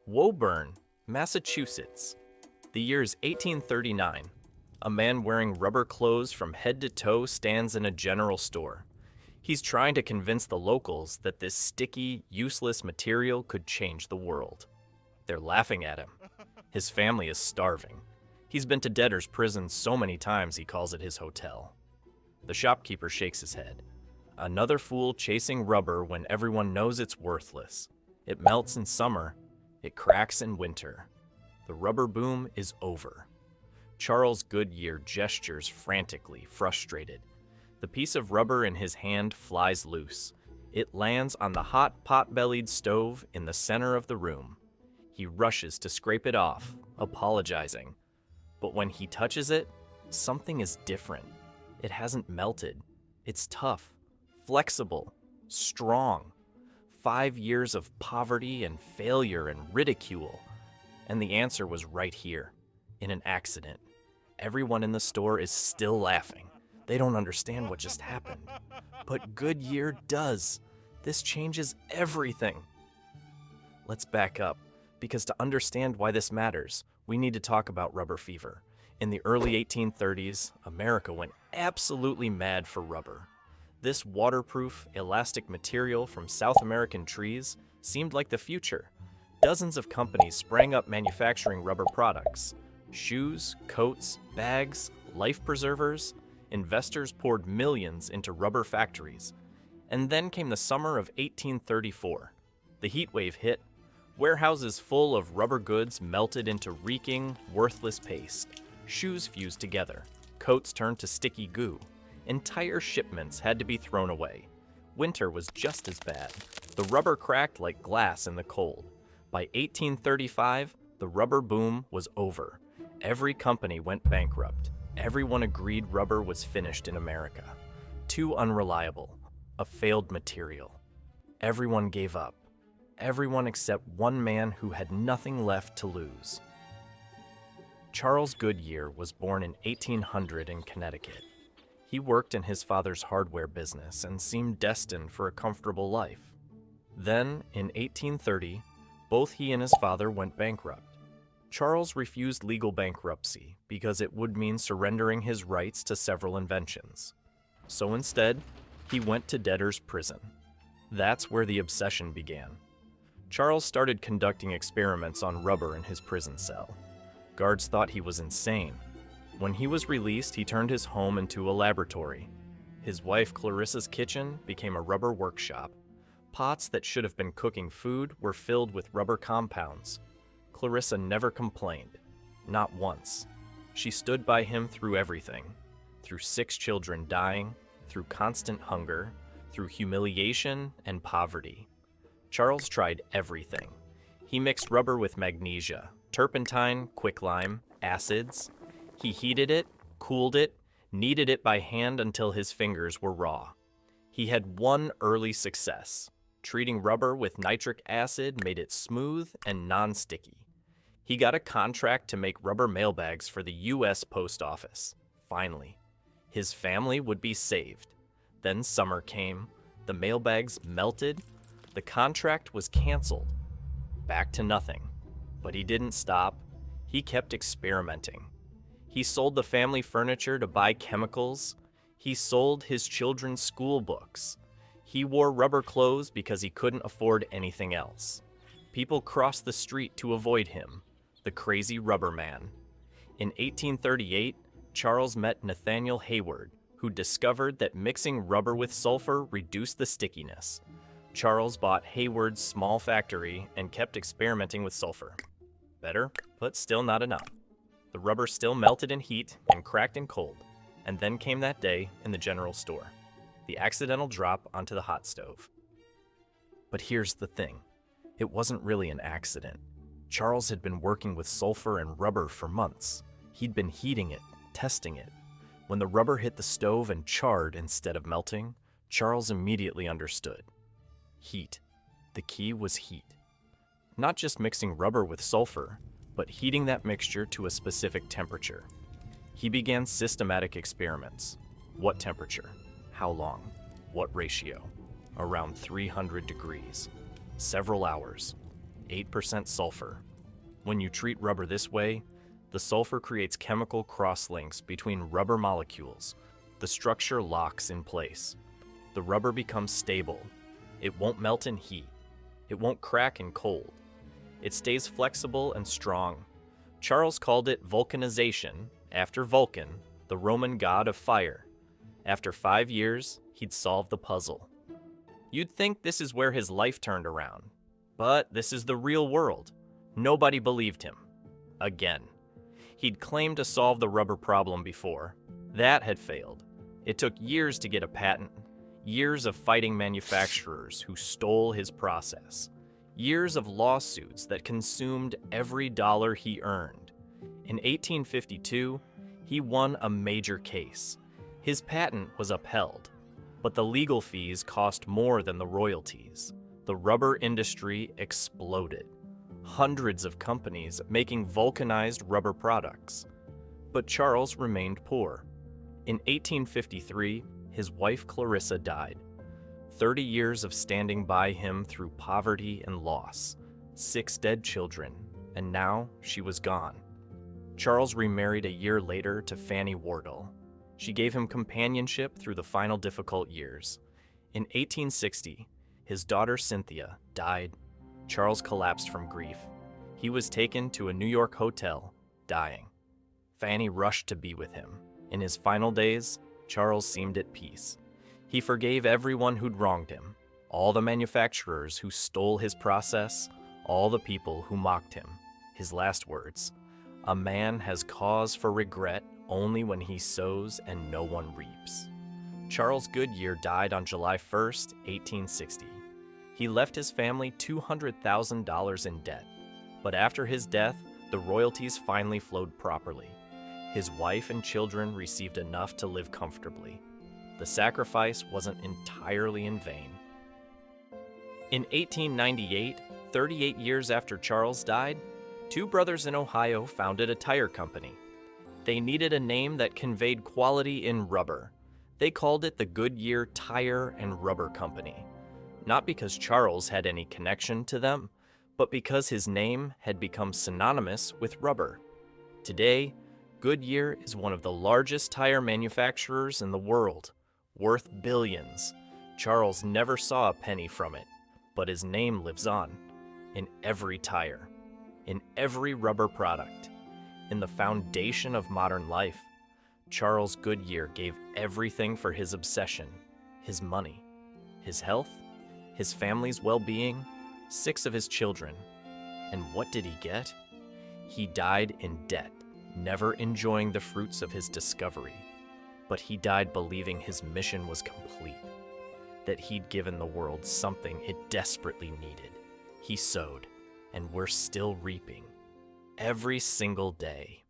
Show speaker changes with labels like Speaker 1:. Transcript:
Speaker 1: Woburn, Massachusetts. The year is 1839. A man wearing rubber clothes from head to toe stands in a general store. He's trying to convince the locals that this sticky, useless material could change the world. They're laughing at him. His family is starving. He's been to debtor's prison so many times he calls it his hotel. The shopkeeper shakes his head. Another fool chasing rubber when everyone knows it's worthless. It melts in summer. It cracks in winter. The rubber boom is over. Charles Goodyear gestures frantically, frustrated. The piece of rubber in his hand flies loose. It lands on the hot pot-bellied stove in the center of the room. He rushes to scrape it off, apologizing. But when he touches it, something is different. It hasn't melted. It's tough, flexible, strong. 5 years of poverty and failure and ridicule. And the answer was right here, in an accident. Everyone in the store is still laughing. They don't understand what just happened. But Goodyear does. This changes everything. Let's back up, because to understand why this matters, we need to talk about rubber fever. In the early 1830s, America went absolutely mad for rubber. This waterproof, elastic material from South American trees seemed like the future. Dozens of companies sprang up manufacturing rubber products. Shoes, coats, bags, life preservers. Investors poured millions into rubber factories. And then came the summer of 1834. The heat wave hit. Warehouses full of rubber goods melted into reeking, worthless paste. Shoes fused together. Coats turned to sticky goo. Entire shipments had to be thrown away. Winter was just as bad. The rubber cracked like glass in the cold. By 1835, the rubber boom was over. Every company went bankrupt. Everyone agreed rubber was finished in America. Too unreliable. A failed material. Everyone gave up. Everyone except one man who had nothing left to lose. Charles Goodyear was born in 1800 in Connecticut. He worked in his father's hardware business and seemed destined for a comfortable life. Then, in 1830, both he and his father went bankrupt. Charles refused legal bankruptcy because it would mean surrendering his rights to several inventions. So instead, he went to debtor's prison. That's where the obsession began. Charles started conducting experiments on rubber in his prison cell. Guards thought he was insane. When he was released, he turned his home into a laboratory. His wife Clarissa's kitchen became a rubber workshop. Pots that should have been cooking food were filled with rubber compounds. Clarissa never complained, not once. She stood by him through everything, through 6 children dying, through constant hunger, through humiliation and poverty. Charles tried everything. He mixed rubber with magnesia, turpentine, quicklime, acids. He heated it, cooled it, kneaded it by hand until his fingers were raw. He had one early success. Treating rubber with nitric acid made it smooth and non-sticky. He got a contract to make rubber mailbags for the U.S. Post Office. Finally, his family would be saved. Then summer came. The mailbags melted. The contract was canceled. Back to nothing. But he didn't stop. He kept experimenting. He sold the family furniture to buy chemicals. He sold his children's school books. He wore rubber clothes because he couldn't afford anything else. People crossed the street to avoid him, the crazy rubber man. In 1838, Charles met Nathaniel Hayward, who discovered that mixing rubber with sulfur reduced the stickiness. Charles bought Hayward's small factory and kept experimenting with sulfur. Better, but still not enough. The rubber still melted in heat and cracked in cold. And then came that day in the general store. The accidental drop onto the hot stove. But here's the thing. It wasn't really an accident. Charles had been working with sulfur and rubber for months. He'd been heating it, testing it. When the rubber hit the stove and charred instead of melting, Charles immediately understood. Heat. The key was heat. Not just mixing rubber with sulfur, but heating that mixture to a specific temperature. He began systematic experiments. What temperature? How long? What ratio? Around 300 degrees. Several hours. 8% sulfur. When you treat rubber this way, the sulfur creates chemical cross-links between rubber molecules. The structure locks in place. The rubber becomes stable. It won't melt in heat. It won't crack in cold. It stays flexible and strong. Charles called it vulcanization, after Vulcan, the Roman god of fire. After 5 years, he'd solved the puzzle. You'd think this is where his life turned around. But this is the real world. Nobody believed him. Again. He'd claimed to solve the rubber problem before. That had failed. It took years to get a patent, years of fighting manufacturers who stole his process, years of lawsuits that consumed every dollar he earned. In 1852, he won a major case. His patent was upheld, but the legal fees cost more than the royalties. The rubber industry exploded. Hundreds of companies making vulcanized rubber products. But Charles remained poor. In 1853, his wife Clarissa died. 30 years of standing by him through poverty and loss, 6 dead children, and now she was gone. Charles remarried a year later to Fanny Wardle. She gave him companionship through the final difficult years. In 1860, his daughter Cynthia died. Charles collapsed from grief. He was taken to a New York hotel, dying. Fanny rushed to be with him. In his final days, Charles seemed at peace. He forgave everyone who'd wronged him, all the manufacturers who stole his process, all the people who mocked him. His last words, "A man has cause for regret only when he sows and no one reaps." Charles Goodyear died on July 1st, 1860. He left his family $200,000 in debt, but after his death, the royalties finally flowed properly. His wife and children received enough to live comfortably. The sacrifice wasn't entirely in vain. In 1898, 38 years after Charles died, 2 brothers in Ohio founded a tire company. They needed a name that conveyed quality in rubber. They called it the Goodyear Tire and Rubber Company. Not because Charles had any connection to them, but because his name had become synonymous with rubber. Today, Goodyear is one of the largest tire manufacturers in the world, worth billions. Charles never saw a penny from it, but his name lives on, in every tire, in every rubber product, in the foundation of modern life. Charles Goodyear gave everything for his obsession, his money, his health, his family's well-being, 6 of his children. And what did he get? He died in debt, never enjoying the fruits of his discovery. But he died believing his mission was complete, that he'd given the world something it desperately needed. He sowed, and we're still reaping, every single day.